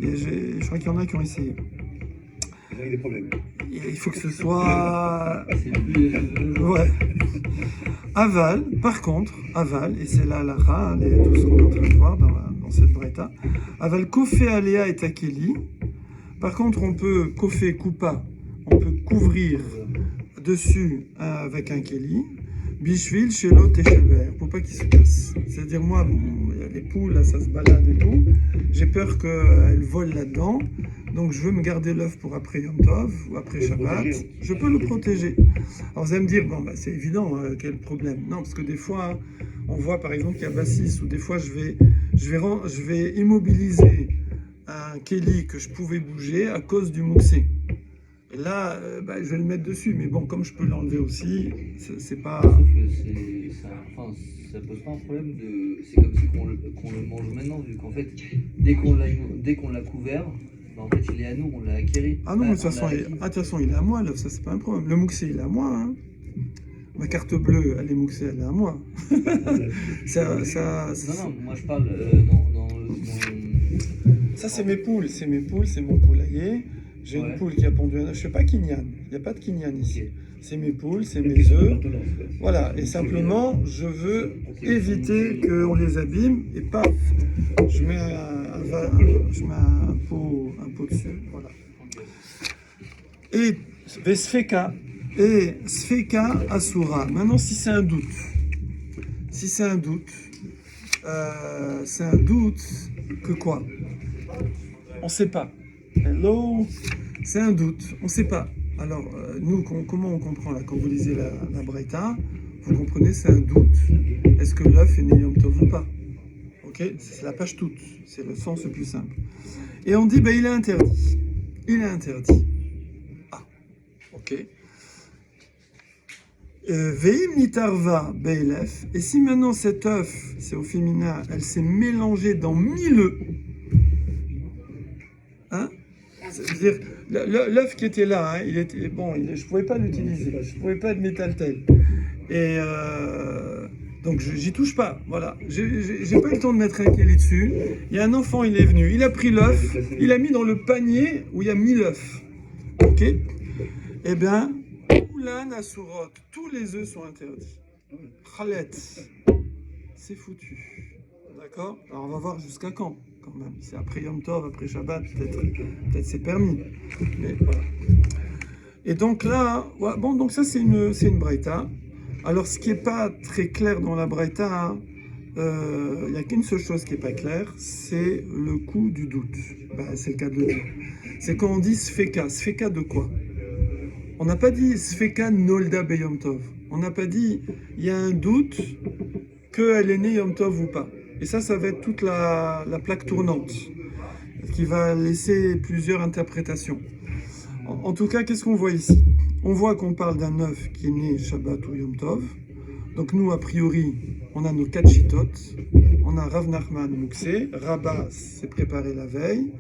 Et je crois qu'il y en a qui ont essayé. Ils ont eu des problèmes. Il faut que ce soit... Ouais. Aval, par contre, aval, et c'est là l'ara, tout ce qu'on est en train de voir dans cette braïta. Aval, kofé aléa et takeli. Par contre, on peut kofé coupa, on peut couvrir dessus avec un keli. Bishvil, shelo, teshaber, pour pas qu'il se casse. C'est-à-dire, moi, il y a les poules, là, ça se balade et tout. J'ai peur qu'elles volent là-dedans. Donc, je veux me garder l'œuf pour après Yom Tov ou après Shabbat. Je peux le protéger. Alors, vous allez me dire, bon, bah, c'est évident, quel problème. Non, parce que des fois, on voit par exemple qu'il y a Bassis, ou des fois, je vais immobiliser un keli que je pouvais bouger à cause du mouxé. Et là, je vais le mettre dessus, mais bon, comme je peux l'enlever aussi, c'est pas... Sauf que ça pose pas un problème de... C'est comme si qu'on le mange maintenant, vu qu'en fait, dès qu'on l'a couvert, en fait, il est à nous, on l'a acquéri. Ah non, mais de toute façon, il est à moi, là, ça c'est pas un problème. Le mouxé, il est à moi, hein. Ma carte bleue, elle est mouxée, elle est à moi. Non, moi je parle dans... Ça, c'est mes poules, c'est mon poulailler. J'ai une poule qui a pondu un œuf. Je ne fais pas Kinyan. Il n'y a pas de Kinyan ici. C'est mes poules, c'est mes œufs. Voilà. Et simplement, je veux éviter qu'on les abîme. Et paf, je mets un pot dessus. Voilà. Et Sfeka. Et Sfeka Asura. Maintenant, si c'est un doute. C'est un doute que quoi? On ne sait pas. Hello, c'est un doute, on ne sait pas. Alors, nous, comment on comprend là? Quand vous lisez la Braïta, vous comprenez, c'est un doute. Est-ce que l'œuf est né Yom Tov ou pas? Ok, c'est la page toute, c'est le sens le plus simple. Et on dit, il est interdit. Il est interdit. Ah, ok. Veim nitarva beilef. Et si maintenant cet œuf, c'est au féminin, elle s'est mélangée dans 1000 œufs, hein? C'est-à-dire, l'œuf qui était là, il était bon, je ne pouvais pas l'utiliser, je ne pouvais pas le métaltel. Et donc, j'y touche pas, voilà. J'ai pas eu le temps de mettre un keli dessus. Il y a un enfant, il est venu, il a pris l'œuf, il a mis dans le panier où il y a 1000 œufs. Ok? Eh bien, Oulan Asurot, tous les œufs sont interdits. Khalet, c'est foutu. D'accord? Alors, on va voir jusqu'à quand. Quand même. C'est après Yom Tov, après Shabbat, peut-être c'est permis. Mais voilà. Et donc là, ouais, bon, donc ça c'est une braïta. Alors ce qui n'est pas très clair dans la braïta, il n'y a qu'une seule chose qui n'est pas claire, c'est le coup du doute. C'est le cas de le dire. C'est quand on dit Sfeka. Sfeka de quoi? On n'a pas dit Sfeka Nolda Beyom Tov. On n'a pas dit il y a un doute qu'elle est née Yom Tov ou pas. Et ça va être toute la plaque tournante qui va laisser plusieurs interprétations. En tout cas, qu'est-ce qu'on voit ici? On voit qu'on parle d'un œuf qui est né Shabbat ou Yom Tov. Donc nous, a priori, on a nos 4 chitotes. On a Rav Nachman Mouxé. Rabat s'est préparé la veille.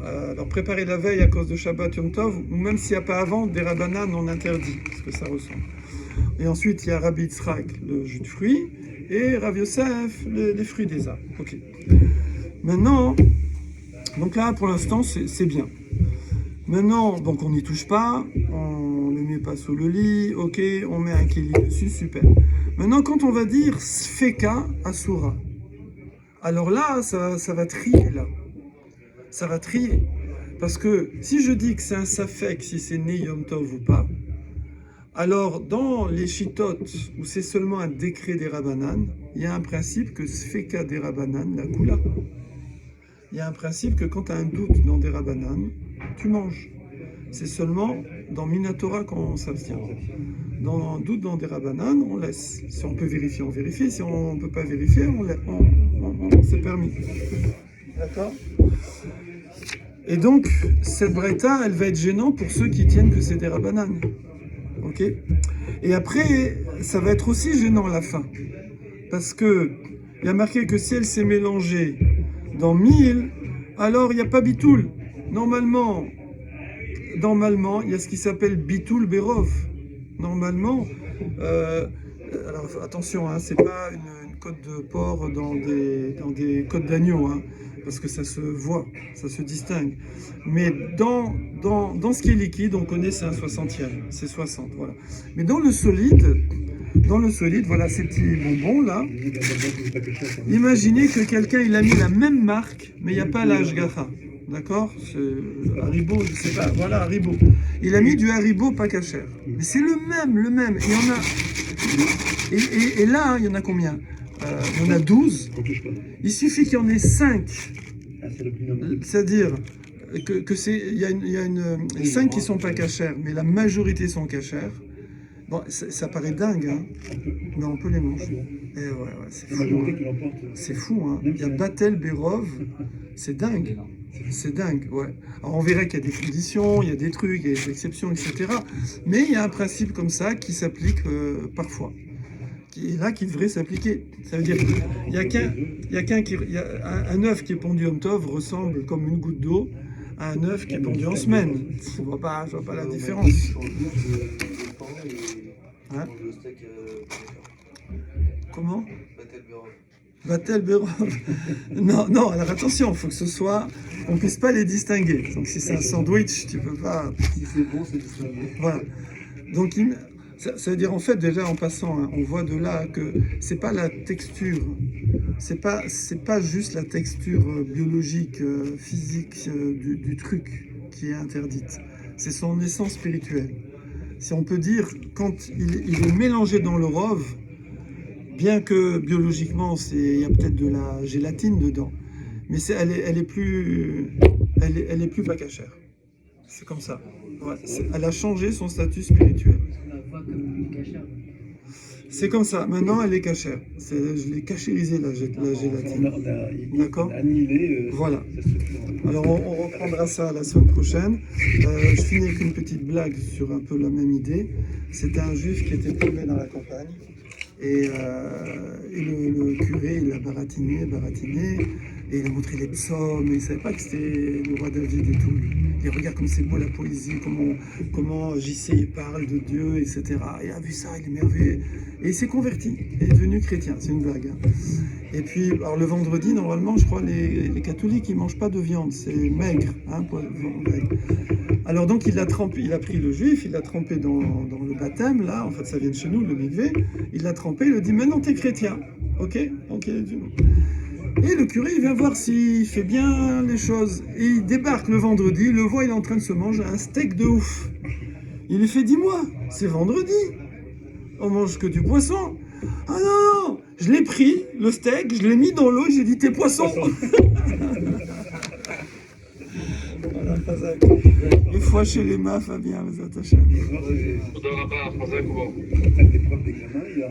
Alors préparer la veille à cause de Shabbat Yom Tov, ou même s'il n'y a pas avant, des Rabbanan on interdit, parce que ça ressemble. Et ensuite, il y a Rabbi Yitzhak, le jus de fruits. Et Rav Yosef, les fruits des arbres. Ok. Maintenant, donc là, pour l'instant, c'est bien. Maintenant, donc on n'y touche pas, on ne le met pas sous le lit, ok, on met un keli dessus, super. Maintenant, quand on va dire Sfeka Asura, alors là, ça va trier là. ça va trier. Parce que si je dis que c'est un safek, si c'est né Yom Tov ou pas, alors dans les chitotes, où c'est seulement un décret des Rabbanan, il y a un principe que Sfeka des Rabbanan, la Kula. Il y a un principe que quand tu as un doute dans des Rabbanan, tu manges. C'est seulement dans Minatora qu'on s'abstient. Dans un doute dans des Rabbanan, on laisse. Si on peut vérifier, on vérifie. Si on ne peut pas vérifier, c'est permis. D'accord? Et donc, cette braïta, elle va être gênante pour ceux qui tiennent que c'est des Rabbanan. Ok? Et après, ça va être aussi gênant à la fin. Parce que il y a marqué que si elle s'est mélangée dans 1000, alors il n'y a pas bitoul. Normalement, il y a ce qui s'appelle bitoul berov. Normalement, alors attention, hein, c'est pas une côte de porc dans des côtes d'agneau, hein, parce que ça se voit, ça se distingue. Mais dans ce qui est liquide, on connaît c'est un 60e, c'est 60, voilà. Mais dans le solide, voilà ces petits bonbons là. Imaginez que quelqu'un il a mis la même marque, mais il n'y a pas la Hashgacha. D'accord? Haribo, je sais pas, voilà Haribo. Il a mis du Haribo pas kasher. Mais c'est le même. Et, on a... et là, il y en a combien? Il y en a 12. Il suffit qu'il y en ait 5. C'est-à-dire que il y a 5 qui sont pas kasher, mais la majorité sont kasher. Bon, ça paraît dingue, hein, mais on peut les manger. Et ouais, c'est fou. Hein. C'est fou, hein. Il y a Batel Berov, c'est dingue. C'est dingue, ouais. Alors on verrait qu'il y a des conditions, il y a des trucs, il y a des exceptions, etc. Mais il y a un principe comme ça qui s'applique parfois. Qui est là, qui devrait s'appliquer. Ça veut dire qu'il y a un œuf qui est pondu en tov ressemble comme une goutte d'eau à un œuf qui est pondu en semaine. Je vois pas la différence. Hein? Comment? Batel Berov. Non, alors attention, il faut que ce soit. On ne puisse pas les distinguer. Donc si c'est un sandwich, tu peux pas. Si c'est bon, c'est distingué. Voilà. Donc ça veut dire en fait déjà en passant, hein, on voit de là que c'est pas la texture, c'est pas juste la texture biologique, physique du truc qui est interdite. C'est son essence spirituelle. Si on peut dire, quand il est mélangé dans le rov, bien que biologiquement, il y a peut-être de la gélatine dedans, mais elle est plus pas cachère. C'est comme ça. Ouais, elle a changé son statut spirituel. C'est comme ça. Maintenant, elle est cachère. Je l'ai cachérisé, la gélatine. D'accord ? Voilà. Alors, on reprendra ça la semaine prochaine. Je finis avec une petite blague sur un peu la même idée. C'était un juif qui était paumé dans la campagne. Et le curé, il a baratiné, et il a montré les psaumes, et il ne savait pas que c'était le roi David et tout. Il regarde comme c'est beau la poésie, comment JC il parle de Dieu, etc. Il a vu ça, il est merveilleux. Et il s'est converti, il est devenu chrétien, c'est une blague. Hein. Et puis, alors le vendredi, normalement, je crois, les catholiques, ils ne mangent pas de viande, c'est maigre. Hein, maigre. Alors donc, il a pris le juif, il l'a trempé dans le baptême, là, en fait, ça vient de chez nous, le mikvé, il l'a trempé, il lui dit, maintenant, t'es chrétien, ok? Donc, il a dit non. Et le curé, il vient voir s'il fait bien les choses. Et il débarque le vendredi, il le voit, il est en train de se manger un steak de ouf. Il lui fait, dis-moi, c'est vendredi, on mange que du poisson. Ah non, je l'ai pris, le steak, je l'ai mis dans l'eau, j'ai dit, t'es poisson. Voilà, Fazak. Une fois chez les mains, Fabien, les attachés. תודה רבה, חזק וברוך. Des profs d'examen, il y a